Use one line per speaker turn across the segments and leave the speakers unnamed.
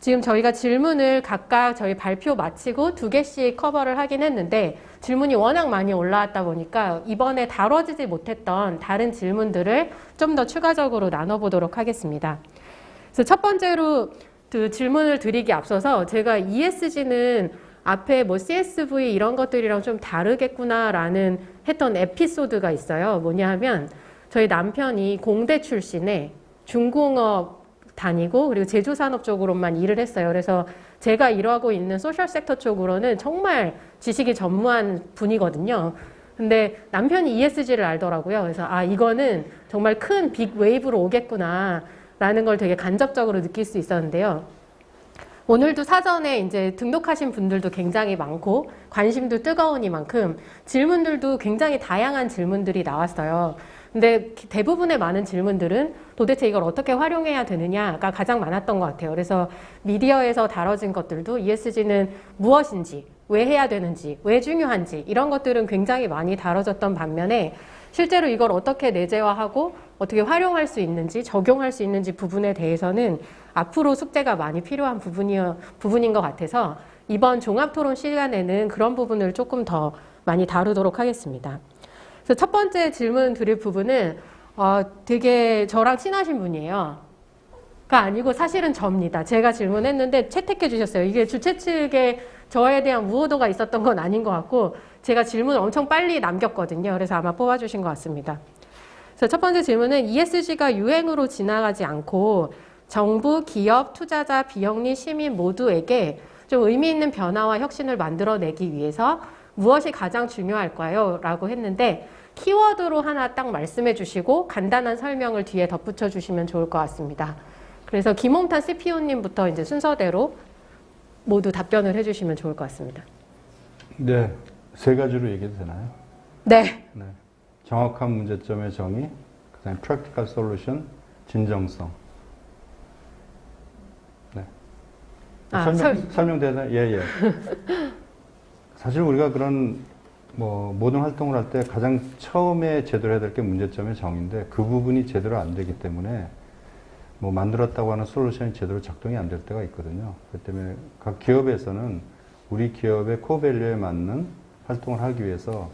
지금 저희가 질문을 각각 저희 발표 마치고 2개씩 커버를 하긴 했는데 질문이 워낙 많이 올라왔다 보니까 이번에 다뤄지지 못했던 다른 질문들을 좀 더 추가적으로 나눠보도록 하겠습니다. 그래서 첫 번째로 그 질문을 드리기 앞서서 제가 ESG는 앞에 뭐 CSV 이런 것들이랑 좀 다르겠구나라는 했던 에피소드가 있어요. 뭐냐 하면 저희 남편이 공대 출신에 중공업 다니고 그리고 제조산업 쪽으로만 일을 했어요. 그래서 제가 일하고 있는 소셜 섹터 쪽으로는 정말 지식이 전무한 분이거든요. 근데 남편이 ESG를 알더라고요. 그래서 아, 이거는 정말 큰 빅 웨이브로 오겠구나 라는 걸 되게 간접적으로 느낄 수 있었는데요. 오늘도 사전에 이제 등록하신 분들도 굉장히 많고 관심도 뜨거우니만큼 질문들도 굉장히 다양한 질문들이 나왔어요. 근데 대부분의 많은 질문들은 도대체 이걸 어떻게 활용해야 되느냐가 가장 많았던 것 같아요. 그래서 미디어에서 다뤄진 것들도 ESG는 무엇인지, 왜 해야 되는지, 왜 중요한지 이런 것들은 굉장히 많이 다뤄졌던 반면에 실제로 이걸 어떻게 내재화하고 어떻게 활용할 수 있는지, 적용할 수 있는지 부분에 대해서는 앞으로 숙제가 많이 필요한 부분인 것 같아서 이번 종합토론 시간에는 그런 부분을 조금 더 많이 다루도록 하겠습니다. 그래서 첫 번째 질문 드릴 부분은 되게 저랑 친하신 분이에요. 가 아니고 사실은 저입니다. 제가 질문했는데 채택해 주셨어요. 이게 주최 측에 저에 대한 우호도가 있었던 건 아닌 것 같고 제가 질문을 엄청 빨리 남겼거든요. 그래서 아마 뽑아주신 것 같습니다. 그래서 첫 번째 질문은 ESG가 유행으로 지나가지 않고 정부, 기업, 투자자, 비영리, 시민 모두에게 좀 의미 있는 변화와 혁신을 만들어내기 위해서 무엇이 가장 중요할까요? 라고 했는데 키워드로 하나 딱 말씀해 주시고 간단한 설명을 뒤에 덧붙여 주시면 좋을 것 같습니다. 그래서 김홍탄 CPO님부터 이제 순서대로 모두 답변을 해주시면 좋을 것 같습니다.
네, 세 가지로 얘기해도 되나요?
네.
네. 정확한 문제점의 정의, 그다음에 practical solution, 진정성. 네. 설명되나? 예, 예. 사실 우리가 그런 모든 활동을 할 때 가장 처음에 제대로 해야 될 게 문제점의 정의인데 그 부분이 제대로 안 되기 때문에 만들었다고 하는 솔루션이 제대로 작동이 안 될 때가 있거든요. 그렇기 때문에 각 기업에서는 우리 기업의 코밸류에 맞는 활동을 하기 위해서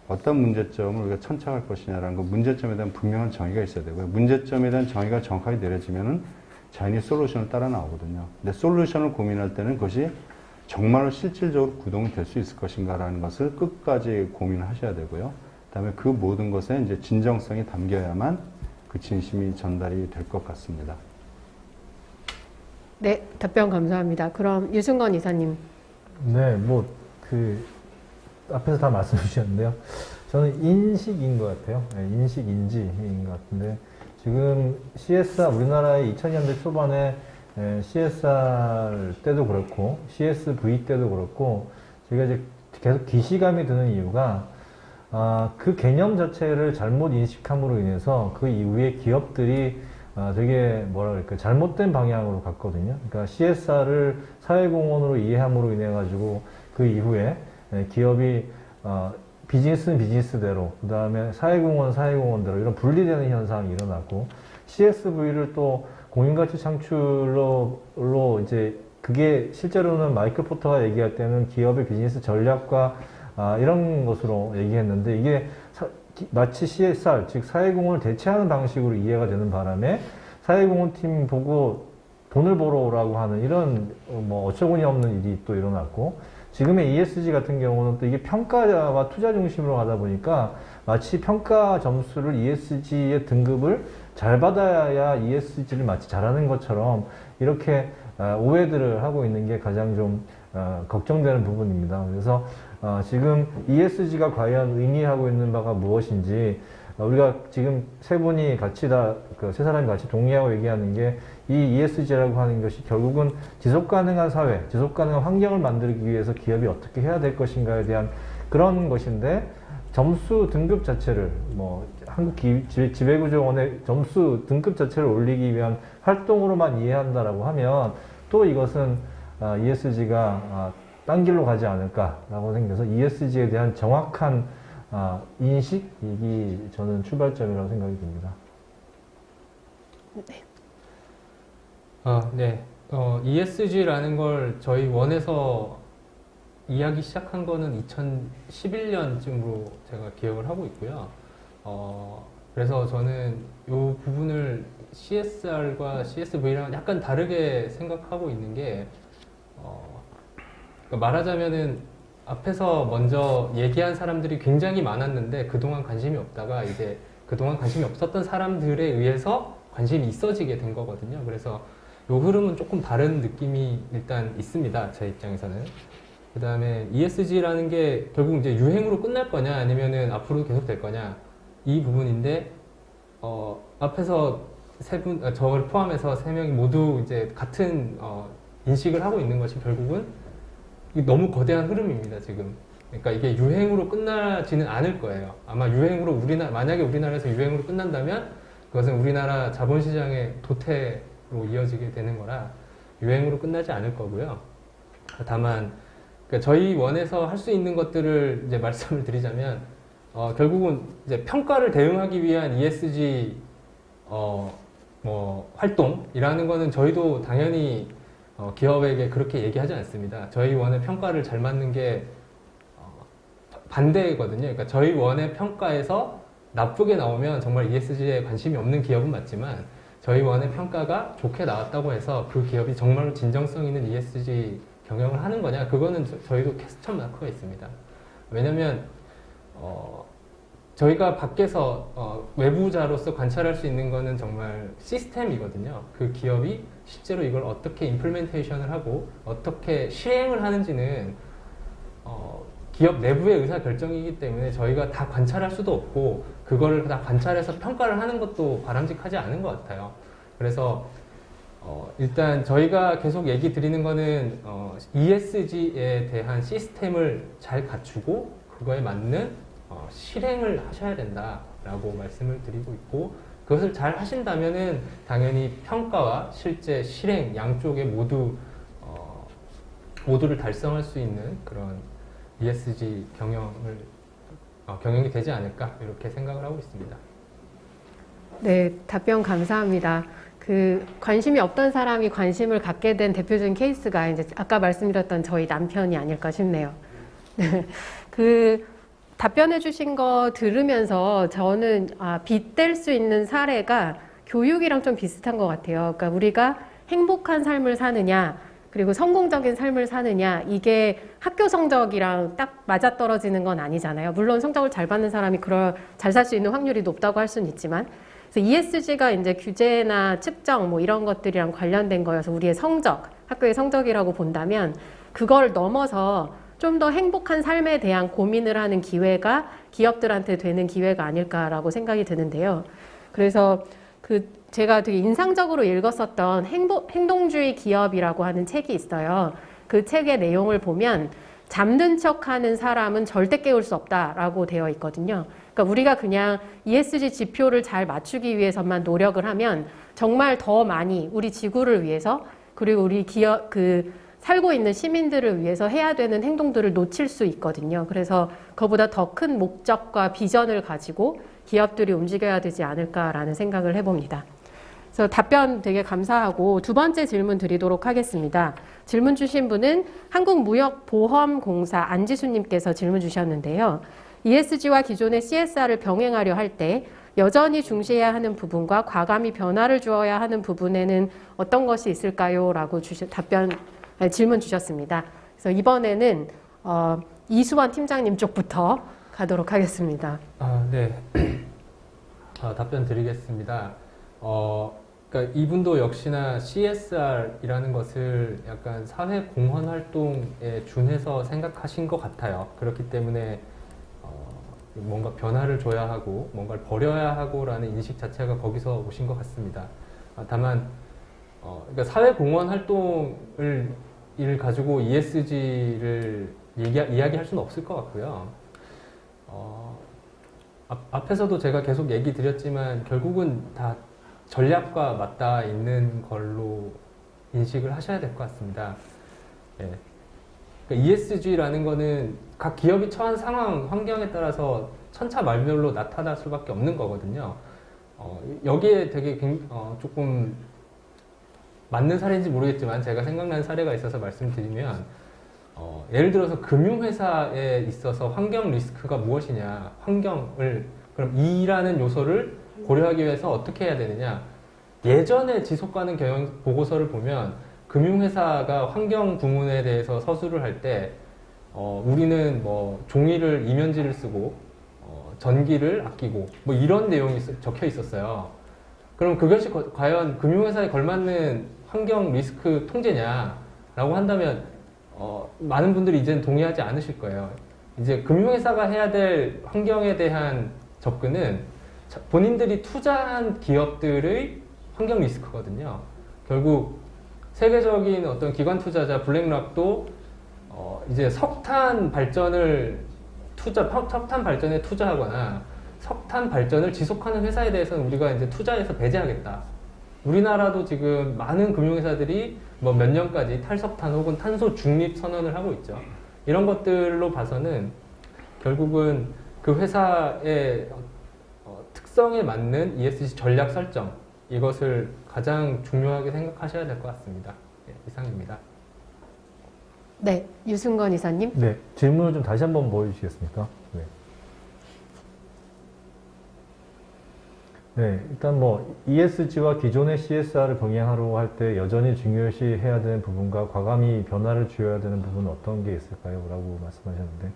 어떤 문제점을 우리가 천착할 것이냐라는 그 문제점에 대한 분명한 정의가 있어야 되고요. 문제점에 대한 정의가 정확하게 내려지면은 자연히 솔루션을 따라 나오거든요. 근데 솔루션을 고민할 때는 그것이 정말로 실질적으로 구동이 될 수 있을 것인가라는 것을 끝까지 고민하셔야 되고요. 그다음에 그 모든 것에 이제 진정성이 담겨야만 그 진심이 전달이 될 것 같습니다.
네, 답변 감사합니다. 그럼 유승건 이사님.
네, 앞에서 다 말씀해 주셨는데요. 저는 인식인 것 같아요. 네, 인식인지인 것 같은데, 지금 CSR, 우리나라의 2000년대 초반에 CSR 때도 그렇고, CSV 때도 그렇고, 제가 이제 계속 기시감이 드는 이유가, 그 개념 자체를 잘못 인식함으로 인해서 그 이후에 기업들이 되게 잘못된 방향으로 갔거든요. 그러니까 CSR을 사회공헌으로 이해함으로 인해 가지고 그 이후에 기업이 비즈니스는 비즈니스대로, 그 다음에 사회공헌은 사회공헌대로 이런 분리되는 현상이 일어났고, CSV를 또 공인가치 창출로 이제 그게 실제로는 마이클 포터가 얘기할 때는 기업의 비즈니스 전략과 이런 것으로 얘기했는데, 이게 마치 CSR, 즉 사회공헌을 대체하는 방식으로 이해가 되는 바람에 사회공헌팀 보고 돈을 벌어 오라고 하는 이런 어처구니 없는 일이 또 일어났고, 지금의 ESG 같은 경우는 또 이게 평가와 투자 중심으로 가다 보니까 마치 평가 점수를 ESG의 등급을 잘 받아야 ESG를 마치 잘하는 것처럼 이렇게 오해들을 하고 있는 게 가장 좀 걱정되는 부분입니다. 그래서 지금 ESG가 과연 의미하고 있는 바가 무엇인지, 우리가 지금 세 분이 같이 세 사람이 같이 동의하고 얘기하는 게, 이 ESG라고 하는 것이 결국은 지속 가능한 사회, 지속 가능한 환경을 만들기 위해서 기업이 어떻게 해야 될 것인가에 대한 그런 것인데, 점수 등급 자체를, 한국 지배구조원의 점수 등급 자체를 올리기 위한 활동으로만 이해한다라고 하면, 또 이것은 ESG가 딴 길로 가지 않을까라고 생겨서 ESG에 대한 정확한 인식이 저는 출발점이라고 생각이 듭니다.
네.
네. ESG라는 걸 저희 원에서 이야기 시작한 거는 2011년쯤으로 제가 기억을 하고 있고요. 그래서 저는 이 부분을 CSR과 CSV랑 약간 다르게 생각하고 있는 게, 그러니까 말하자면은 앞에서 먼저 얘기한 사람들이 굉장히 많았는데 그동안 관심이 없다가 이제 그동안 관심이 없었던 사람들에 의해서 관심이 있어지게 된 거거든요. 그래서 이 흐름은 조금 다른 느낌이 일단 있습니다. 제 입장에서는. 그 다음에 ESG라는 게 결국 이제 유행으로 끝날 거냐 아니면은 앞으로 계속 될 거냐 이 부분인데, 앞에서 저를 포함해서 세 명이 모두 이제 같은 인식을 하고 있는 것이 결국은 이게 너무 거대한 흐름입니다, 지금. 그러니까 이게 유행으로 끝나지는 않을 거예요. 아마 유행으로 만약에 우리나라에서 유행으로 끝난다면 그것은 우리나라 자본시장의 도태로 이어지게 되는 거라 유행으로 끝나지 않을 거고요. 다만, 그러니까 저희 원에서 할 수 있는 것들을 이제 말씀을 드리자면, 결국은 이제 평가를 대응하기 위한 ESG, 활동이라는 거는 저희도 당연히 기업에게 그렇게 얘기하지 않습니다. 저희 원의 평가를 잘 맞는 게 반대거든요. 그러니까 저희 원의 평가에서 나쁘게 나오면 정말 ESG에 관심이 없는 기업은 맞지만, 저희 원의 평가가 좋게 나왔다고 해서 그 기업이 정말로 진정성 있는 ESG 경영을 하는 거냐? 그거는 저희도 퀘스천 마크가 있습니다. 왜냐면 저희가 밖에서 외부자로서 관찰할 수 있는 거는 정말 시스템이거든요. 그 기업이 실제로 이걸 어떻게 임플멘테이션을 하고 어떻게 실행을 하는지는 기업 내부의 의사결정이기 때문에 저희가 다 관찰할 수도 없고 그거를 다 관찰해서 평가를 하는 것도 바람직하지 않은 것 같아요. 그래서 일단 저희가 계속 얘기 드리는 거는 ESG에 대한 시스템을 잘 갖추고 그거에 맞는 실행을 하셔야 된다라고 말씀을 드리고 있고, 그것을 잘 하신다면은 당연히 평가와 실제 실행 양쪽에 모두를 달성할 수 있는 그런 ESG 경영이 되지 않을까 이렇게 생각을 하고 있습니다.
네, 답변 감사합니다. 관심이 없던 사람이 관심을 갖게 된 대표적인 케이스가 이제 아까 말씀드렸던 저희 남편이 아닐까 싶네요. 답변해 주신 거 들으면서 저는 빗댈 수 있는 사례가 교육이랑 좀 비슷한 것 같아요. 그러니까 우리가 행복한 삶을 사느냐, 그리고 성공적인 삶을 사느냐, 이게 학교 성적이랑 딱 맞아떨어지는 건 아니잖아요. 물론 성적을 잘 받는 사람이 잘 살 수 있는 확률이 높다고 할 수는 있지만, 그래서 ESG가 이제 규제나 측정 뭐 이런 것들이랑 관련된 거여서 우리의 학교의 성적이라고 본다면 그걸 넘어서 좀 더 행복한 삶에 대한 고민을 하는 기회가 기업들한테 되는 기회가 아닐까라고 생각이 드는데요. 그래서 제가 되게 인상적으로 읽었었던 행동주의 기업이라고 하는 책이 있어요. 그 책의 내용을 보면 잠든 척하는 사람은 절대 깨울 수 없다라고 되어 있거든요. 그러니까 우리가 그냥 ESG 지표를 잘 맞추기 위해서만 노력을 하면 정말 더 많이 우리 지구를 위해서, 그리고 우리 살고 있는 시민들을 위해서 해야 되는 행동들을 놓칠 수 있거든요. 그래서 그보다 더 큰 목적과 비전을 가지고 기업들이 움직여야 되지 않을까라는 생각을 해봅니다. 그래서 답변 되게 감사하고 두 번째 질문 드리도록 하겠습니다. 질문 주신 분은 한국무역보험공사 안지수님께서 질문 주셨는데요. ESG와 기존의 CSR을 병행하려 할 때 여전히 중시해야 하는 부분과 과감히 변화를 주어야 하는 부분에는 어떤 것이 있을까요? 라고 질문 주셨습니다. 그래서 이번에는 이수원 팀장님 쪽부터 가도록 하겠습니다.
네. 답변 드리겠습니다. 그러니까 이분도 역시나 CSR이라는 것을 약간 사회 공헌 활동에 준해서 생각하신 것 같아요. 그렇기 때문에 뭔가 변화를 줘야 하고 뭔가를 버려야 하고라는 인식 자체가 거기서 오신 것 같습니다. 다만 그러니까 사회 공헌 활동을 가지고 ESG를 이야기할 수는 없을 것 같고요. 앞에서도 제가 계속 얘기 드렸지만 결국은 다 전략과 맞닿아 있는 걸로 인식을 하셔야 될 것 같습니다. 예. 그러니까 ESG라는 거는 각 기업이 처한 상황, 환경에 따라서 천차만별로 나타날 수밖에 없는 거거든요. 여기에 되게 조금 맞는 사례인지 모르겠지만 제가 생각나는 사례가 있어서 말씀드리면 예를 들어서 금융회사에 있어서 환경 리스크가 무엇이냐, 환경을 그럼 E라는 요소를 고려하기 위해서 어떻게 해야 되느냐. 예전에 지속가능 경영 보고서를 보면 금융회사가 환경 부문에 대해서 서술을 할 때 우리는 뭐 종이를 이면지를 쓰고 전기를 아끼고 뭐 이런 내용이 적혀 있었어요. 그럼 그것이 과연 금융회사에 걸맞는 환경 리스크 통제냐라고 한다면 많은 분들이 이제는 동의하지 않으실 거예요. 이제 금융회사가 해야 될 환경에 대한 접근은 본인들이 투자한 기업들의 환경 리스크거든요. 결국 세계적인 어떤 기관 투자자 블랙락도 이제 석탄 발전에 투자하거나 석탄 발전을 지속하는 회사에 대해서는 우리가 이제 투자해서 배제하겠다. 우리나라도 지금 많은 금융회사들이 뭐 몇 년까지 탈석탄 혹은 탄소 중립 선언을 하고 있죠. 이런 것들로 봐서는 결국은 그 회사의 특성에 맞는 ESG 전략 설정, 이것을 가장 중요하게 생각하셔야 될 것 같습니다. 네, 이상입니다.
네, 유승건 이사님.
네, 질문을 좀 다시 한번 보여주시겠습니까? 네. 네, 일단 뭐 ESG와 기존의 CSR을 병행하려고 할 때 여전히 중요시해야 되는 부분과 과감히 변화를 주어야 되는 부분은 어떤 게 있을까요? 라고 말씀하셨는데,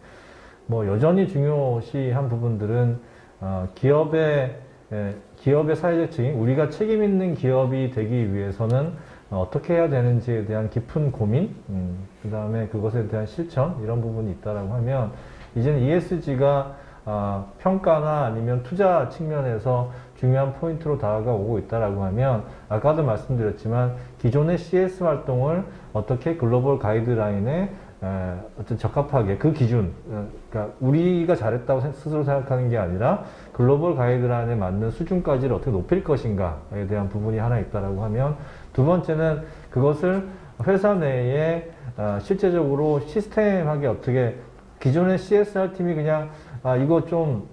뭐 여전히 중요시한 부분들은 기업의 사회적 책임, 우리가 책임 있는 기업이 되기 위해서는 어떻게 해야 되는지에 대한 깊은 고민, 그 다음에 그것에 대한 실천, 이런 부분이 있다라고 하면, 이제는 ESG가 평가나 아니면 투자 측면에서 중요한 포인트로 다가오고 있다라고 하면, 아까도 말씀드렸지만 기존의 CS 활동을 어떻게 글로벌 가이드라인에 어떤 적합하게 그 기준, 그러니까 우리가 잘했다고 스스로 생각하는 게 아니라 글로벌 가이드라인에 맞는 수준까지를 어떻게 높일 것인가에 대한 부분이 하나 있다라고 하면, 두 번째는 그것을 회사 내에 실제적으로 시스템하게 어떻게, 기존의 CSR 팀이 그냥 이거 좀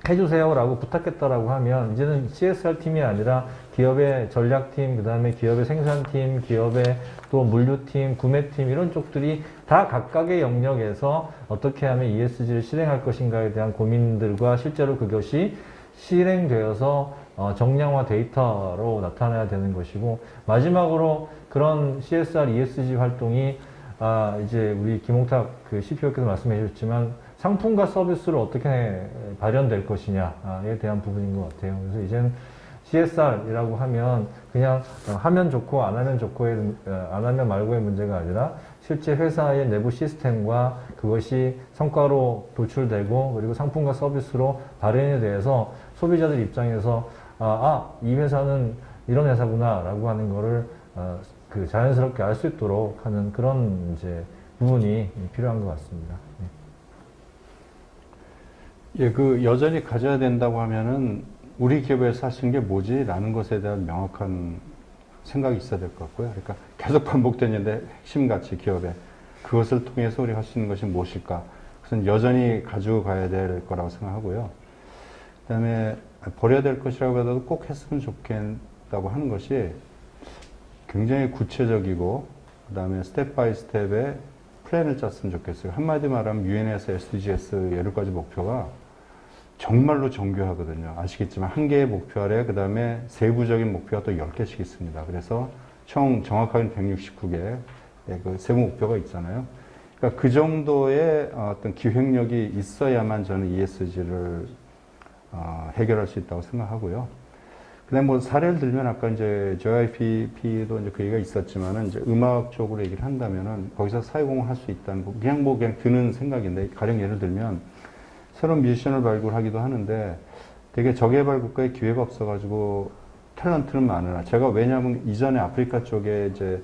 해주세요 라고 부탁했다라고 하면, 이제는 CSR 팀이 아니라 기업의 전략팀, 그 다음에 기업의 생산팀, 기업의 또 물류팀, 구매팀, 이런 쪽들이 다 각각의 영역에서 어떻게 하면 ESG를 실행할 것인가에 대한 고민들과 실제로 그것이 실행되어서 정량화 데이터로 나타나야 되는 것이고, 마지막으로 그런 CSR, ESG 활동이 이제 우리 김홍탁 그 CPO께서 말씀해 주셨지만 상품과 서비스로 어떻게 발현될 것이냐에 대한 부분인 것 같아요. 그래서 이제는 CSR이라고 하면 그냥 하면 좋고 안 하면 좋고의, 안 하면 말고의 문제가 아니라 실제 회사의 내부 시스템과 그것이 성과로 도출되고 그리고 상품과 서비스로 발현에 대해서 소비자들 입장에서 이 회사는 이런 회사구나 라고 하는 거를 그 자연스럽게 알 수 있도록 하는 그런 이제 부분이 필요한 것 같습니다.
예, 그 여전히 가져야 된다고 하면은 우리 기업에서 하시는 게 뭐지? 라는 것에 대한 명확한 생각이 있어야 될 것 같고요. 그러니까 계속 반복되는데 핵심 가치 기업에 그것을 통해서 우리가 할 수 있는 것이 무엇일까? 그것은 여전히 가지고 가야 될 거라고 생각하고요. 그 다음에 버려야 될 것이라고 해도 꼭 했으면 좋겠다고 하는 것이 굉장히 구체적이고 그 다음에 스텝 바이 스텝의 플랜을 짰으면 좋겠어요. 한마디 말하면 유엔에서 SDGs 8가지 목표가 정말로 정교하거든요. 아시겠지만 한 개의 목표 아래 그 다음에 세부적인 목표가 또 10개씩 있습니다. 그래서 총 정확하게는 169개 그 세부 목표가 있잖아요. 그러니까 그 정도의 어떤 기획력이 있어야만 저는 ESG를 해결할 수 있다고 생각하고요. 그다음 뭐 사례를 들면 아까 이제 JYP도 이제 그 얘기가 있었지만은 이제 음악 쪽으로 얘기를 한다면은 거기서 사회공헌 할 수 있다는 거 그냥 드는 생각인데, 가령 예를 들면 새로운 뮤지션을 발굴하기도 하는데 되게 저개발 국가에 기회가 없어가지고 탤런트는 많으나, 제가 왜냐하면 이전에 아프리카 쪽에 이제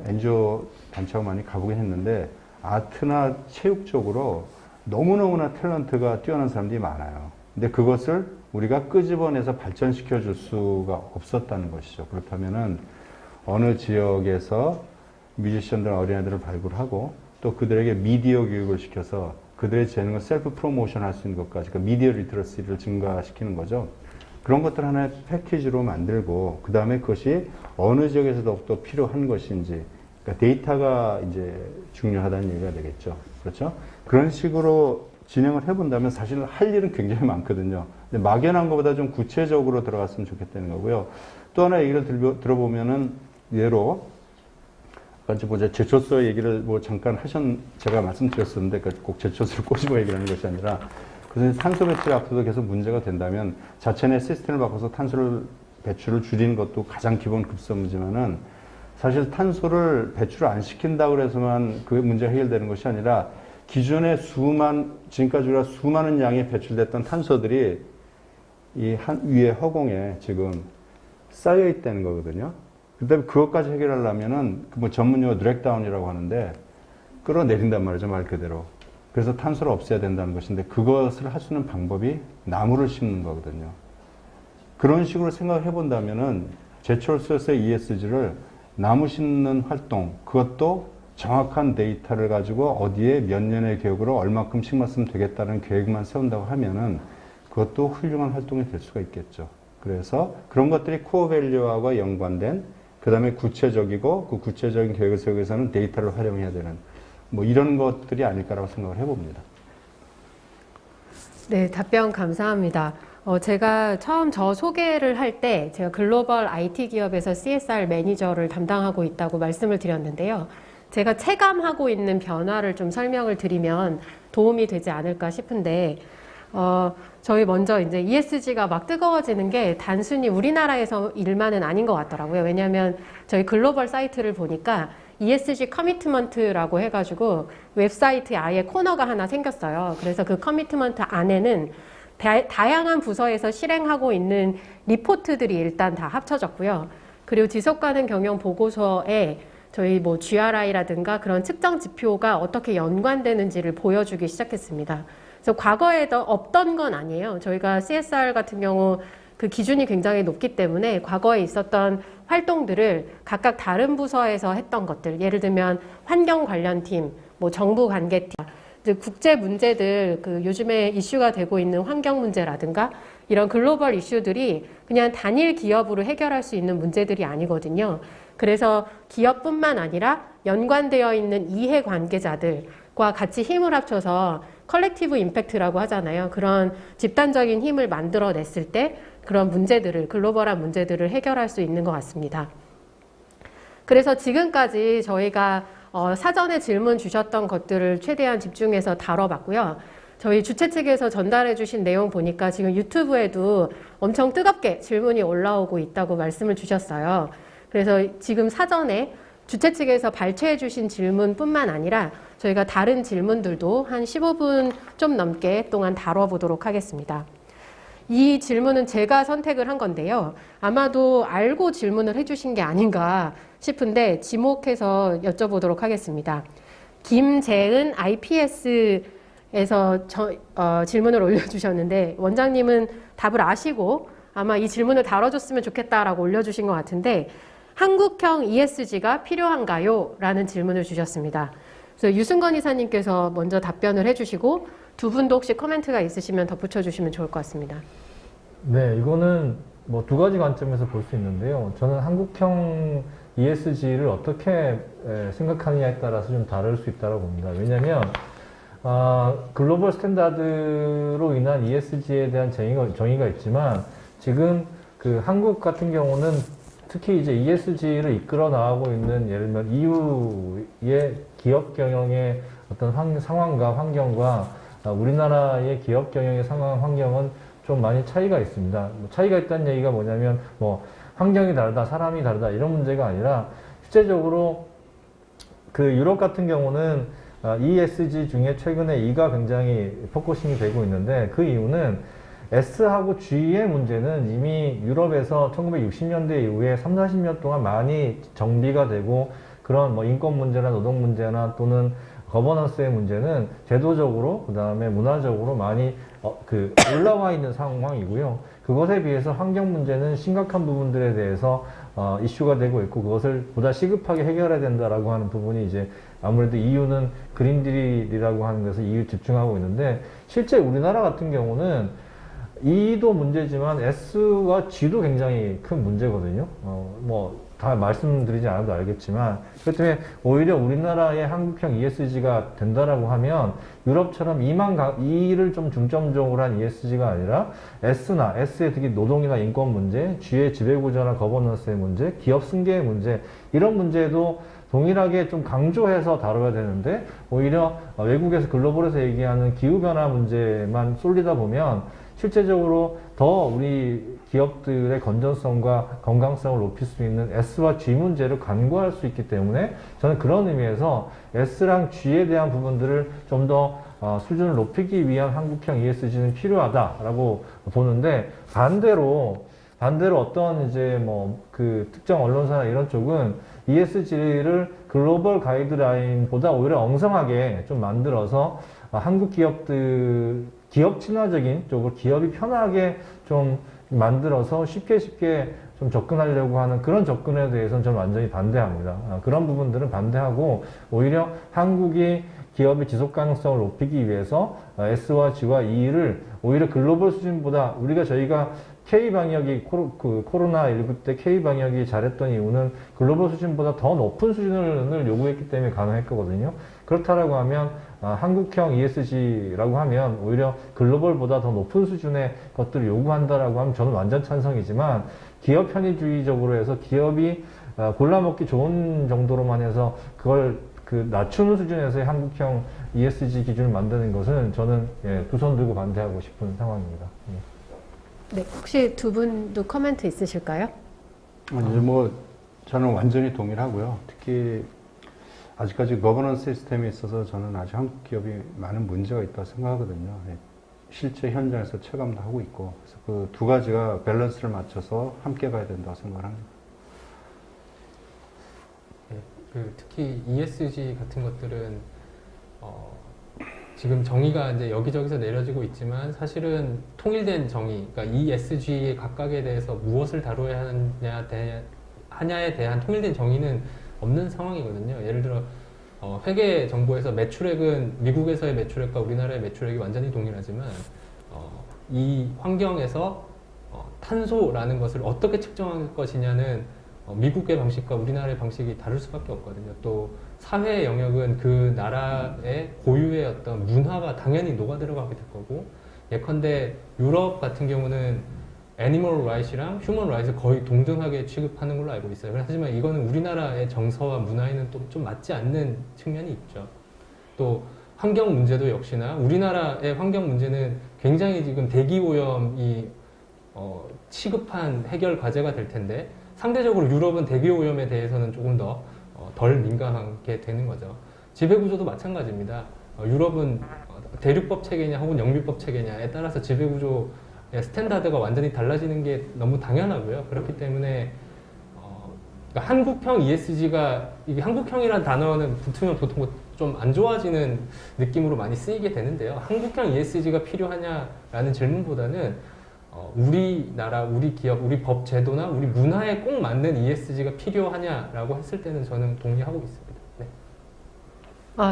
NGO 단체하고 많이 가보긴 했는데 아트나 체육 쪽으로 너무너무나 탤런트가 뛰어난 사람들이 많아요. 근데 그것을 우리가 끄집어내서 발전시켜 줄 수가 없었다는 것이죠. 그렇다면은 어느 지역에서 뮤지션들, 어린애들을 발굴하고 또 그들에게 미디어 교육을 시켜서 그들의 재능을 셀프 프로모션 할 수 있는 것까지, 그러니까 미디어 리터러시를 증가시키는 거죠. 그런 것들 하나의 패키지로 만들고 그 다음에 그것이 어느 지역에서 더욱더 필요한 것인지 그러니까 데이터가 이제 중요하다는 얘기가 되겠죠. 그렇죠? 그런 식으로 진행을 해본다면 사실 할 일은 굉장히 많거든요. 근데 막연한 것보다 좀 구체적으로 들어갔으면 좋겠다는 거고요. 또 하나 얘기를 들어보면은 예로 아까 이제 보자 제초소 얘기를 뭐 잠깐 제가 말씀드렸었는데 꼭 제초소를 꼬집어 얘기하는 것이 아니라 그래서 탄소 배출 앞서도 계속 문제가 된다면 자체 내 시스템을 바꿔서 탄소를 배출을 줄이는 것도 가장 기본 급선 문제면은 사실 탄소를 배출을 안 시킨다고 해서만 그 문제가 해결되는 것이 아니라 기존에 지금까지 우리가 수많은 양이 배출됐던 탄소들이 이 위에 허공에 지금 쌓여 있다는 거거든요. 그다음에 그것까지 해결하려면은 뭐 전문용어 드랙다운이라고 하는데 끌어내린단 말이죠, 말 그대로. 그래서 탄소를 없애야 된다는 것인데 그것을 할 수 있는 방법이 나무를 심는 거거든요. 그런 식으로 생각을 해본다면은 제철소에서의 ESG를 나무 심는 활동, 그것도 정확한 데이터를 가지고 어디에 몇 년의 계획으로 얼마큼 심었으면 되겠다는 계획만 세운다고 하면은 그것도 훌륭한 활동이 될 수가 있겠죠. 그래서 그런 것들이 코어 밸류와 연관된 그 다음에 구체적이고 그 구체적인 계획을 세우기 위해서는 데이터를 활용해야 되는 뭐 이런 것들이 아닐까라고 생각을 해봅니다.
네, 답변 감사합니다. 제가 처음 저 소개를 할 때 제가 글로벌 IT 기업에서 CSR 매니저를 담당하고 있다고 말씀을 드렸는데요. 제가 체감하고 있는 변화를 좀 설명을 드리면 도움이 되지 않을까 싶은데, 저희 먼저 이제 ESG가 막 뜨거워지는 게 단순히 우리나라에서 일만은 아닌 것 같더라고요. 왜냐하면 저희 글로벌 사이트를 보니까 ESG 커미트먼트라고 해가지고 웹사이트에 아예 코너가 하나 생겼어요. 그래서 그 커미트먼트 안에는 다양한 부서에서 실행하고 있는 리포트들이 일단 다 합쳐졌고요. 그리고 지속가능 경영 보고서에 저희 뭐 GRI라든가 그런 측정 지표가 어떻게 연관되는지를 보여주기 시작했습니다. 그래서 과거에도 없던 건 아니에요. 저희가 CSR 같은 경우 그 기준이 굉장히 높기 때문에 과거에 있었던 활동들을 각각 다른 부서에서 했던 것들, 예를 들면 환경 관련팀, 뭐 정부 관계팀, 국제 문제들, 그 요즘에 이슈가 되고 있는 환경 문제라든가 이런 글로벌 이슈들이 그냥 단일 기업으로 해결할 수 있는 문제들이 아니거든요. 그래서 기업뿐만 아니라 연관되어 있는 이해 관계자들과 같이 힘을 합쳐서 컬렉티브 임팩트라고 하잖아요. 그런 집단적인 힘을 만들어냈을 때 그런 문제들을, 글로벌한 문제들을 해결할 수 있는 것 같습니다. 그래서 지금까지 저희가 사전에 질문 주셨던 것들을 최대한 집중해서 다뤄봤고요. 저희 주최 측에서 전달해 주신 내용 보니까 지금 유튜브에도 엄청 뜨겁게 질문이 올라오고 있다고 말씀을 주셨어요. 그래서 지금 사전에 주최 측에서 발췌해 주신 질문뿐만 아니라 저희가 다른 질문들도 한 15분 좀 넘게 동안 다뤄보도록 하겠습니다. 이 질문은 제가 선택을 한 건데요. 아마도 알고 질문을 해주신 게 아닌가 싶은데 지목해서 여쭤보도록 하겠습니다. 김재은 IPS에서 질문을 올려주셨는데 원장님은 답을 아시고 아마 이 질문을 다뤄줬으면 좋겠다라고 올려주신 것 같은데 한국형 ESG가 필요한가요? 라는 질문을 주셨습니다. 그래서 유승건 이사님께서 먼저 답변을 해주시고 두 분도 혹시 코멘트가 있으시면 덧붙여 주시면 좋을 것 같습니다.
네, 이거는 뭐 두 가지 관점에서 볼 수 있는데요. 저는 한국형 ESG를 어떻게 생각하느냐에 따라서 좀 다를 수 있다고 봅니다. 왜냐하면 글로벌 스탠다드로 인한 ESG에 대한 정의가 있지만 지금 그 한국 같은 경우는 특히 이제 ESG를 이끌어 나가고 있는 예를 들면 EU의 기업 경영의 어떤 상황과 환경과 우리나라의 기업 경영의 상황 환경은 좀 많이 차이가 있습니다. 차이가 있다는 얘기가 뭐냐면 뭐 환경이 다르다, 사람이 다르다 이런 문제가 아니라 실제적으로 그 유럽 같은 경우는 ESG 중에 최근에 E가 굉장히 포커싱이 되고 있는데 그 이유는 S하고 G의 문제는 이미 유럽에서 1960년대 이후에 3, 40년 동안 많이 정비가 되고 그런 뭐 인권 문제나 노동 문제나 또는 거버넌스의 문제는 제도적으로 그 다음에 문화적으로 많이 올라와 있는 상황이고요. 그것에 비해서 환경 문제는 심각한 부분들에 대해서 이슈가 되고 있고 그것을 보다 시급하게 해결해야 된다라고 하는 부분이 이제 아무래도 EU는 그린딜이라고 하는 것을 EU 집중하고 있는데 실제 우리나라 같은 경우는 E도 문제지만 S와 G도 굉장히 큰 문제거든요. 다 말씀드리지 않아도 알겠지만, 그렇기 때문에 오히려 우리나라의 한국형 ESG가 된다라고 하면 유럽처럼 E를 좀 중점적으로 한 ESG가 아니라 S의 특히 노동이나 인권 문제, G의 지배구조나 거버넌스의 문제, 기업 승계의 문제, 이런 문제도 동일하게 좀 강조해서 다뤄야 되는데, 오히려 외국에서 글로벌에서 얘기하는 기후변화 문제만 쏠리다 보면 실제적으로 더 우리 기업들의 건전성과 건강성을 높일 수 있는 S와 G 문제를 간과할 수 있기 때문에 저는 그런 의미에서 S랑 G에 대한 부분들을 좀 더 수준을 높이기 위한 한국형 ESG는 필요하다라고 보는데, 반대로 어떤 이제 그 특정 언론사나 이런 쪽은 ESG를 글로벌 가이드라인보다 오히려 엉성하게 좀 만들어서 한국 기업들, 기업 친화적인 쪽으로 기업이 편하게 좀 만들어서 쉽게 좀 접근하려고 하는 그런 접근에 대해서는 저는 완전히 반대합니다. 그런 부분들은 반대하고, 오히려 한국이 기업의 지속 가능성을 높이기 위해서 S와 G와 E를 오히려 글로벌 수준보다, 저희가 K방역이 코로나19 때 K방역이 잘했던 이유는 글로벌 수준보다 더 높은 수준을 요구했기 때문에 가능했거든요. 그렇다라고 하면 한국형 ESG라고 하면 오히려 글로벌보다 더 높은 수준의 것들을 요구한다라고 하면 저는 완전 찬성이지만, 기업 편의주의적으로 해서 기업이 골라먹기 좋은 정도로만 해서 그걸 낮추는 수준에서의 한국형 ESG 기준을 만드는 것은 저는 두 손 들고 반대하고 싶은 상황입니다.
네, 혹시 두 분도 코멘트 있으실까요?
아니, 저는 완전히 동일하고요. 특히 아직까지 거버넌스 시스템에 있어서 저는 아직 한국 기업이 많은 문제가 있다고 생각하거든요. 실제 현장에서 체감도 하고 있고, 그래서 그 두 가지가 밸런스를 맞춰서 함께 가야 된다고 생각합니다.
특히 ESG 같은 것들은 지금 정의가 이제 여기저기서 내려지고 있지만 사실은 통일된 정의, 그러니까 ESG 각각에 대해서 무엇을 다뤄야 하냐에 대한 통일된 정의는 없는 상황이거든요. 예를 들어 회계 정보에서 매출액은 미국에서의 매출액과 우리나라의 매출액이 완전히 동일하지만 이 환경에서 탄소라는 것을 어떻게 측정할 것이냐는 미국의 방식과 우리나라의 방식이 다를 수밖에 없거든요. 또 사회 영역은 그 나라의 고유의 어떤 문화가 당연히 녹아 들어가게 될 거고, 예컨대 유럽 같은 경우는 애니멀 라이트랑 휴먼 라이트 거의 동등하게 취급하는 걸로 알고 있어요. 하지만 이거는 우리나라의 정서와 문화에는 또 좀 맞지 않는 측면이 있죠. 또 환경 문제도 역시나 우리나라의 환경 문제는 굉장히 지금 대기 오염이 시급한 해결 과제가 될 텐데, 상대적으로 유럽은 대기 오염에 대해서는 조금 더 덜 민감하게 되는 거죠. 지배구조도 마찬가지입니다. 유럽은 대륙법 체계냐 혹은 영미법 체계냐에 따라서 지배구조의 스탠다드가 완전히 달라지는 게 너무 당연하고요. 그렇기 때문에 그러니까 한국형 ESG가, 이게 한국형이라는 단어는 붙으면 보통 좀 안 좋아지는 느낌으로 많이 쓰이게 되는데요. 한국형 ESG가 필요하냐라는 질문보다는 우리나라, 우리 기업, 우리 법 제도나 우리 문화에 꼭 맞는 ESG가 필요하냐라고 했을 때는 저는 동의하고 있습니다. 네.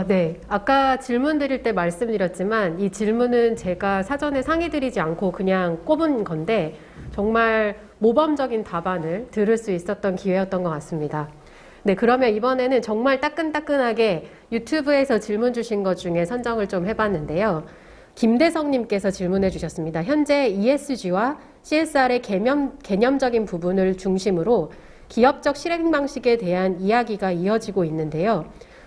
네. 아까 질문 드릴 때 말씀드렸지만 이 질문은 제가 사전에 상의드리지 않고 그냥 꼽은 건데 정말 모범적인 답안을 들을 수 있었던 기회였던 것 같습니다. 네, 그러면 이번에는 정말 따끈따끈하게 유튜브에서 질문 주신 것 중에 선정을 좀 해봤는데요. 김대성님께서 질문해 주셨습니다. 현재 ESG와 CSR의 개념적인 부분을 중심으로 기업적 실행 방식에 대한 이야기가 이어지고 있는데요.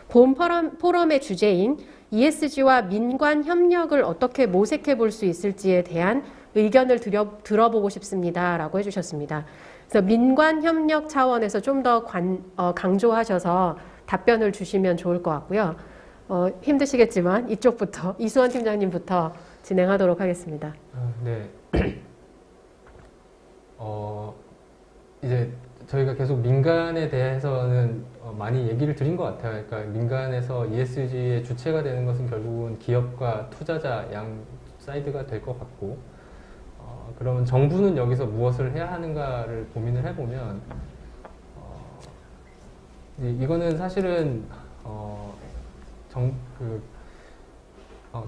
본 포럼의 주제인 ESG와 민관 협력을 어떻게 모색해 볼 수 있을지에 대한 의견을 들어보고 싶습니다. 라고 해주셨습니다. 그래서 민관 협력 차원에서 좀 더 강조하셔서 답변을 주시면 좋을 것 같고요. 힘드시겠지만 이쪽부터, 이수원 팀장님부터 진행하도록 하겠습니다.
네. 이제 저희가 계속 민간에 대해서는 많이 얘기를 드린 것 같아요. 그러니까 민간에서 ESG의 주체가 되는 것은 결국은 기업과 투자자 양 사이드가 될 것 같고, 그러면 정부는 여기서 무엇을 해야 하는가를 고민을 해보면,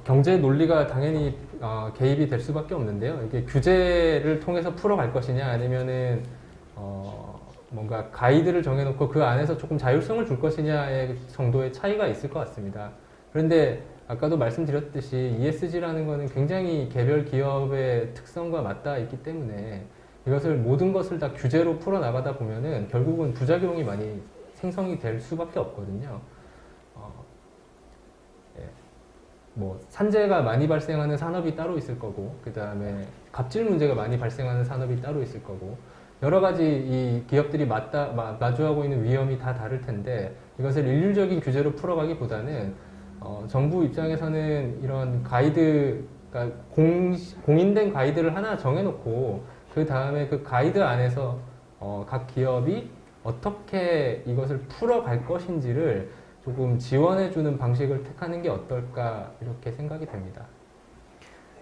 경제 논리가 당연히 개입이 될 수밖에 없는데요. 이게 규제를 통해서 풀어갈 것이냐 아니면은 뭔가 가이드를 정해놓고 그 안에서 조금 자율성을 줄 것이냐의 정도의 차이가 있을 것 같습니다. 그런데 아까도 말씀드렸듯이 ESG라는 것은 굉장히 개별 기업의 특성과 맞닿아 있기 때문에 이것을 모든 것을 다 규제로 풀어나가다 보면은 결국은 부작용이 많이 생성이 될 수밖에 없거든요. 뭐 산재가 많이 발생하는 산업이 따로 있을 거고, 그 다음에 갑질 문제가 많이 발생하는 산업이 따로 있을 거고, 여러 가지 이 기업들이 마주하고 있는 위험이 다 다를 텐데 이것을 일률적인 규제로 풀어가기보다는 정부 입장에서는 이런 가이드, 그러니까 공인된 가이드를 하나 정해놓고 그 다음에 그 가이드 안에서 각 기업이 어떻게 이것을 풀어갈 것인지를 조금 지원해주는 방식을 택하는 게 어떨까 이렇게 생각이 됩니다.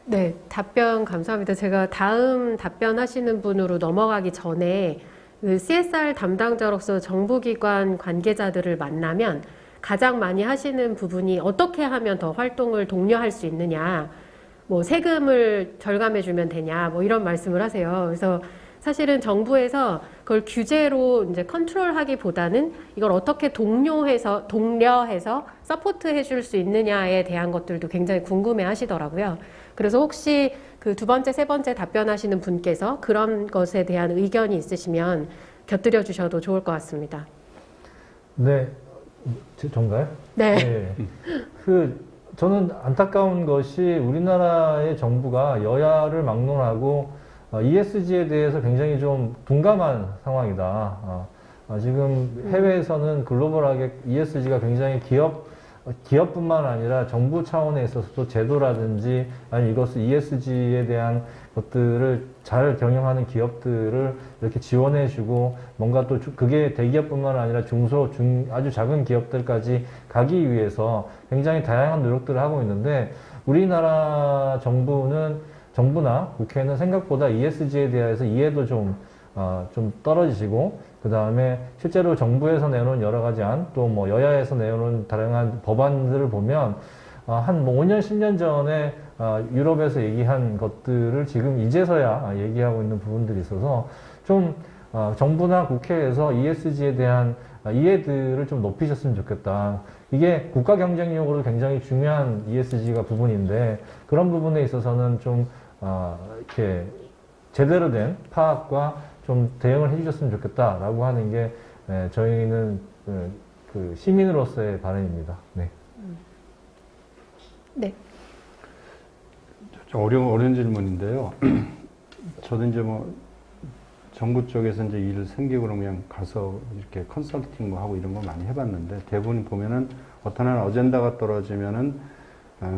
네, 답변 감사합니다. 제가 다음 답변하시는 분으로 넘어가기 전에 그 CSR 담당자로서 정부기관 관계자들을 만나면 가장 많이 하시는 부분이 어떻게 하면 더 활동을 독려할 수 있느냐, 뭐 세금을 절감해주면 되냐, 뭐 이런 말씀을 하세요. 그래서 사실은 정부에서 그걸 규제로 이제 컨트롤하기보다는 이걸 어떻게 독려해서 서포트해 줄 수 있느냐에 대한 것들도 굉장히 궁금해 하시더라고요. 그래서 혹시 그 두 번째, 세 번째 답변하시는 분께서 그런 것에 대한 의견이 있으시면 곁들여 주셔도 좋을 것 같습니다.
네, 전가요?
네.
저는 안타까운 것이 우리나라의 정부가 여야를 막론하고 ESG에 대해서 굉장히 좀 둔감한 상황이다. 지금 해외에서는 글로벌하게 ESG가 굉장히 기업뿐만 아니라 정부 차원에 있어서도 제도라든지 아니 이것을 ESG에 대한 것들을 잘 경영하는 기업들을 이렇게 지원해주고 뭔가 또 그게 대기업뿐만 아니라 아주 작은 기업들까지 가기 위해서 굉장히 다양한 노력들을 하고 있는데 우리나라 정부나 국회는 생각보다 ESG에 대해서 이해도 좀 떨어지시고, 그 다음에 실제로 정부에서 내놓은 여러 가지 안, 또 뭐 여야에서 내놓은 다양한 법안들을 보면, 한 5년, 10년 전에, 유럽에서 얘기한 것들을 지금 이제서야 얘기하고 있는 부분들이 있어서, 좀, 정부나 국회에서 ESG에 대한 이해들을 좀 높이셨으면 좋겠다. 이게 국가 경쟁력으로 굉장히 중요한 ESG가 부분인데, 그런 부분에 있어서는 좀, 이렇게 제대로 된 파악과 좀 대응을 해주셨으면 좋겠다라고 하는 게 저희는 그 시민으로서의 바람입니다. 네.
네.
좀 어려운 질문인데요. 저도 이제 뭐 정부 쪽에서 이제 일을 생기고 그냥 가서 이렇게 컨설팅 뭐 하고 이런 거 많이 해봤는데 대부분 보면은 어떤 한 어젠다가 떨어지면은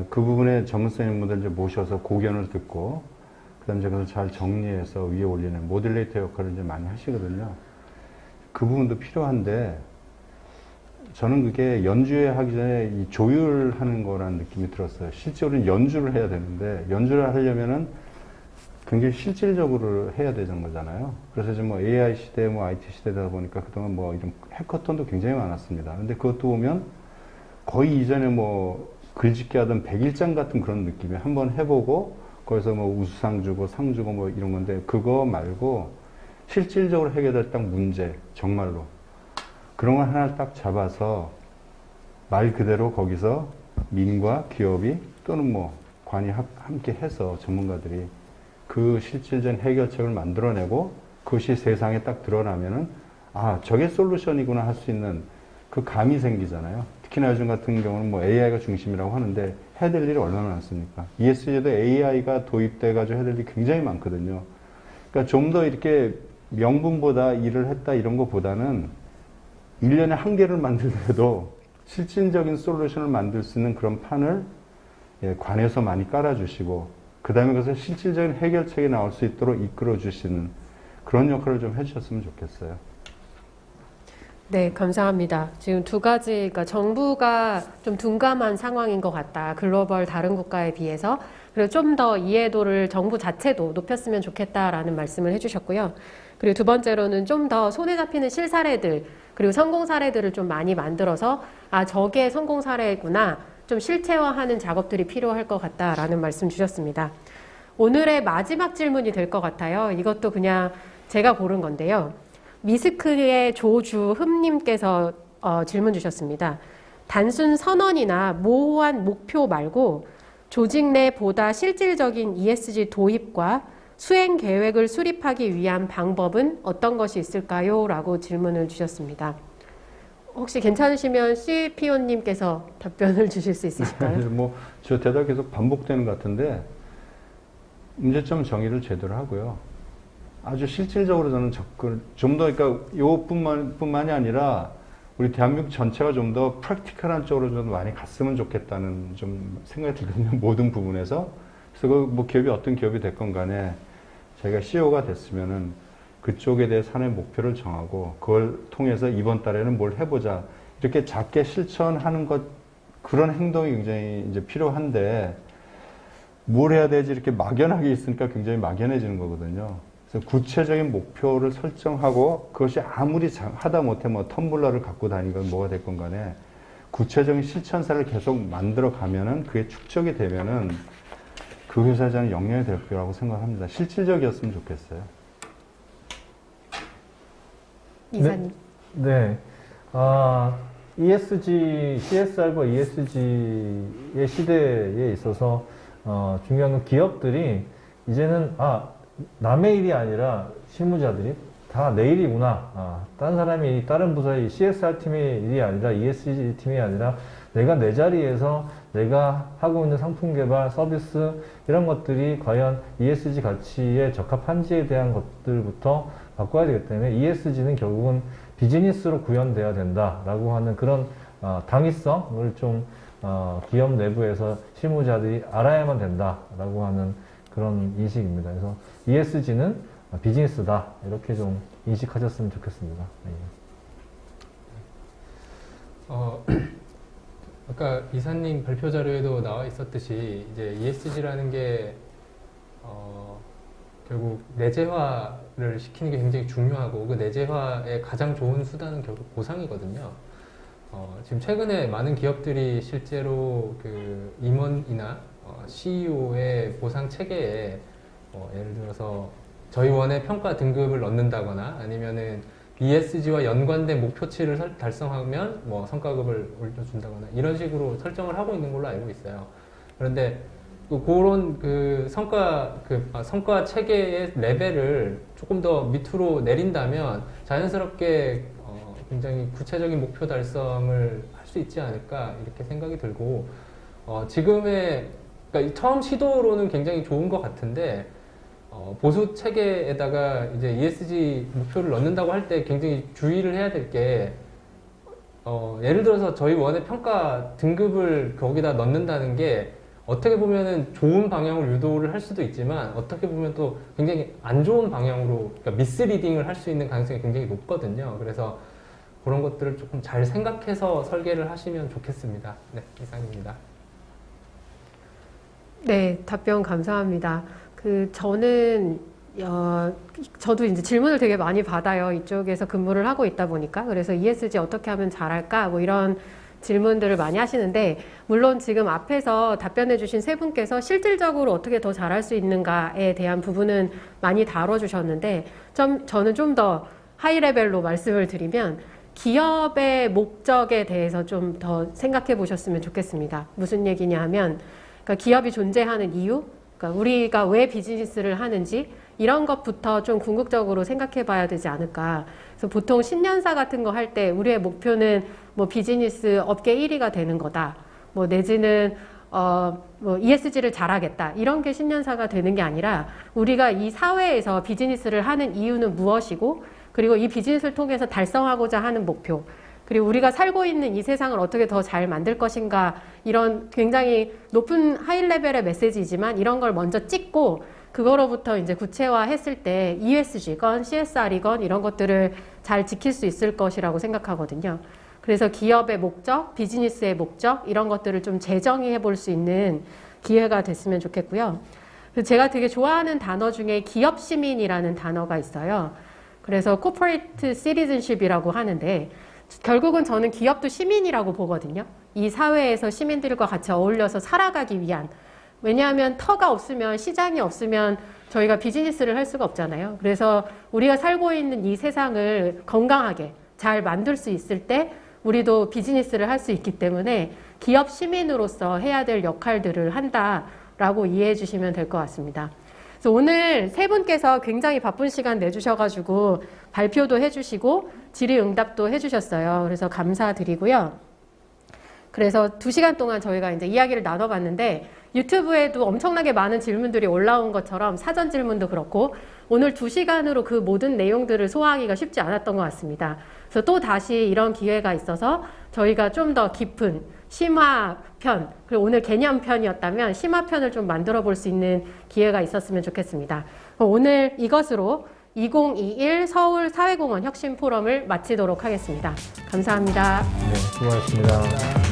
그 부분에 전문성 있는 분들 이제 모셔서 고견을 듣고, 그 다음에 그걸 잘 정리해서 위에 올리는 모델레이터 역할을 이제 많이 하시거든요. 그 부분도 필요한데, 저는 그게 연주하기 전에 이 조율하는 거라는 느낌이 들었어요. 실제로는 연주를 해야 되는데, 연주를 하려면은 굉장히 실질적으로 해야 되는 거잖아요. 그래서 지금 뭐 AI 시대, 뭐 IT 시대다 보니까 그동안 뭐 이런 해커톤도 굉장히 많았습니다. 근데 그것도 보면 거의 이전에 뭐 글짓기 하던 백일장 같은 그런 느낌이 한번 해보고 거기서 뭐 우수상 주고 상 주고 뭐 이런 건데 그거 말고 실질적으로 해결될 딱 문제 정말로 그런 걸 하나 딱 잡아서 말 그대로 거기서 민과 기업이 또는 뭐 관이 함께 해서 전문가들이 그 실질적인 해결책을 만들어내고 그것이 세상에 딱 드러나면은 아 저게 솔루션이구나 할 수 있는 그 감이 생기잖아요. 특히나 요즘 같은 경우는 뭐 AI가 중심이라고 하는데 해야 될 일이 얼마나 많습니까? ESG에도 AI가 도입돼가지고 해야 될 일이 굉장히 많거든요. 그러니까 좀 더 이렇게 명분보다 일을 했다 이런 것보다는 1년에 한 개를 만들더라도 실질적인 솔루션을 만들 수 있는 그런 판을 관에서 많이 깔아주시고 그 다음에 그것을 실질적인 해결책이 나올 수 있도록 이끌어주시는 그런 역할을 좀 해주셨으면 좋겠어요.
네, 감사합니다. 지금 두 가지, 그러니까 정부가 좀 둔감한 상황인 것 같다. 글로벌 다른 국가에 비해서. 그리고 좀 더 이해도를 정부 자체도 높였으면 좋겠다라는 말씀을 해주셨고요. 그리고 두 번째로는 좀 더 손에 잡히는 실사례들, 그리고 성공 사례들을 좀 많이 만들어서, 아, 저게 성공 사례구나. 좀 실체화하는 작업들이 필요할 것 같다라는 말씀 주셨습니다. 오늘의 마지막 질문이 될 것 같아요. 이것도 그냥 제가 고른 건데요. 미스크의 조주흠님께서 질문 주셨습니다. 단순 선언이나 모호한 목표 말고 조직 내 보다 실질적인 ESG 도입과 수행 계획을 수립하기 위한 방법은 어떤 것이 있을까요? 라고 질문을 주셨습니다. 혹시 괜찮으시면 CPO님께서 답변을 주실 수 있으실까요?
뭐, 저 대답 계속 반복되는 것 같은데, 문제점 정의를 제대로 하고요. 아주 실질적으로 저는 좀 더, 그러니까 요뿐만이 아니라, 우리 대한민국 전체가 좀 더 프랙티컬한 쪽으로 좀 많이 갔으면 좋겠다는 좀 생각이 들거든요. 모든 부분에서. 그래서 뭐 기업이 어떤 기업이 됐건 간에, 제가 CEO가 됐으면은, 그쪽에 대해 사내 목표를 정하고 그걸 통해서 이번 달에는 뭘 해보자 이렇게 작게 실천하는 것 그런 행동이 굉장히 이제 필요한데 뭘 해야 되지 이렇게 막연하게 있으니까 굉장히 막연해지는 거거든요. 그래서 구체적인 목표를 설정하고 그것이 아무리 하다 못해 뭐 텀블러를 갖고 다니건 뭐가 됐건 간에 구체적인 실천사를 계속 만들어 가면은 그게 축적이 되면은 그 회사에 저는 영향이 될 거라고 생각합니다. 실질적이었으면 좋겠어요.
이사님.
네. ESG, CSR과 ESG의 시대에 있어서 중요한 건 기업들이 이제는 남의 일이 아니라 실무자들이 다 내 일이구나. 다른 사람이 다른 부서의 CSR 팀의 일이 아니라 ESG 팀이 아니라 내가 내 자리에서 내가 하고 있는 상품 개발, 서비스 이런 것들이 과연 ESG 가치에 적합한지에 대한 것들부터 바꿔야 되기 때문에 ESG는 결국은 비즈니스로 구현돼야 된다라고 하는 그런 당위성을 좀 기업 내부에서 실무자들이 알아야만 된다라고 하는 그런 인식입니다. 그래서 ESG는 비즈니스다 이렇게 좀 인식하셨으면 좋겠습니다.
아까 이사님 발표 자료에도 나와 있었듯이 이제 ESG라는 게 결국 내재화를 시키는 게 굉장히 중요하고 그 내재화의 가장 좋은 수단은 결국 보상이거든요. 지금 최근에 많은 기업들이 실제로 그 임원이나 CEO의 보상 체계에 예를 들어서 저희 원의 평가 등급을 넣는다거나 아니면은 ESG와 연관된 목표치를 달성하면 뭐 성과급을 올려준다거나 이런 식으로 설정을 하고 있는 걸로 알고 있어요. 그런데 그런 성과 체계의 레벨을 조금 더 밑으로 내린다면 자연스럽게 굉장히 구체적인 목표 달성을 할 수 있지 않을까 이렇게 생각이 들고 그러니까 처음 시도로는 굉장히 좋은 것 같은데 보수 체계에다가 이제 ESG 목표를 넣는다고 할 때 굉장히 주의를 해야 될 게 예를 들어서 저희 원의 평가 등급을 거기다 넣는다는 게 어떻게 보면은 좋은 방향으로 유도를 할 수도 있지만 어떻게 보면 또 굉장히 안 좋은 방향으로 그러니까 미스리딩을 할 수 있는 가능성이 굉장히 높거든요. 그래서 그런 것들을 조금 잘 생각해서 설계를 하시면 좋겠습니다. 네, 이상입니다.
네, 답변 감사합니다. 저도 이제 질문을 되게 많이 받아요. 이쪽에서 근무를 하고 있다 보니까. 그래서 ESG 어떻게 하면 잘할까? 뭐 이런 질문들을 많이 하시는데, 물론 지금 앞에서 답변해 주신 세 분께서 실질적으로 어떻게 더 잘할 수 있는가에 대한 부분은 많이 다뤄주셨는데, 저는 좀 더 하이 레벨로 말씀을 드리면, 기업의 목적에 대해서 좀 더 생각해 보셨으면 좋겠습니다. 무슨 얘기냐 하면, 그러니까 기업이 존재하는 이유, 그러니까 우리가 왜 비즈니스를 하는지 이런 것부터 좀 궁극적으로 생각해 봐야 되지 않을까. 그래서 보통 신년사 같은 거 할 때 우리의 목표는 뭐 비즈니스 업계 1위가 되는 거다. 뭐 내지는 뭐 ESG를 잘하겠다. 이런 게 신년사가 되는 게 아니라 우리가 이 사회에서 비즈니스를 하는 이유는 무엇이고 그리고 이 비즈니스를 통해서 달성하고자 하는 목표 그리고 우리가 살고 있는 이 세상을 어떻게 더 잘 만들 것인가 이런 굉장히 높은 하이 레벨의 메시지이지만 이런 걸 먼저 찍고 그거로부터 이제 구체화했을 때 ESG건 CSR이건 이런 것들을 잘 지킬 수 있을 것이라고 생각하거든요. 그래서 기업의 목적, 비즈니스의 목적 이런 것들을 좀 재정의해 볼 수 있는 기회가 됐으면 좋겠고요. 제가 되게 좋아하는 단어 중에 기업 시민이라는 단어가 있어요. 그래서 corporate citizenship이라고 하는데 결국은 저는 기업도 시민이라고 보거든요. 이 사회에서 시민들과 같이 어울려서 살아가기 위한, 왜냐하면 터가 없으면, 시장이 없으면 저희가 비즈니스를 할 수가 없잖아요. 그래서 우리가 살고 있는 이 세상을 건강하게 잘 만들 수 있을 때 우리도 비즈니스를 할 수 있기 때문에 기업 시민으로서 해야 될 역할들을 한다라고 이해해 주시면 될 것 같습니다. 그래서 오늘 세 분께서 굉장히 바쁜 시간 내주셔가지고 발표도 해주시고 질의응답도 해주셨어요. 그래서 감사드리고요. 그래서 2시간 동안 저희가 이제 이야기를 나눠봤는데 유튜브에도 엄청나게 많은 질문들이 올라온 것처럼 사전 질문도 그렇고 오늘 2시간으로 그 모든 내용들을 소화하기가 쉽지 않았던 것 같습니다. 그래서 또 다시 이런 기회가 있어서 저희가 좀 더 깊은 심화편, 그리고 오늘 개념편이었다면 심화편을 좀 만들어 볼 수 있는 기회가 있었으면 좋겠습니다. 오늘 이것으로 2021 서울 사회공헌 혁신 포럼을 마치도록 하겠습니다. 감사합니다.
네, 수고하셨습니다.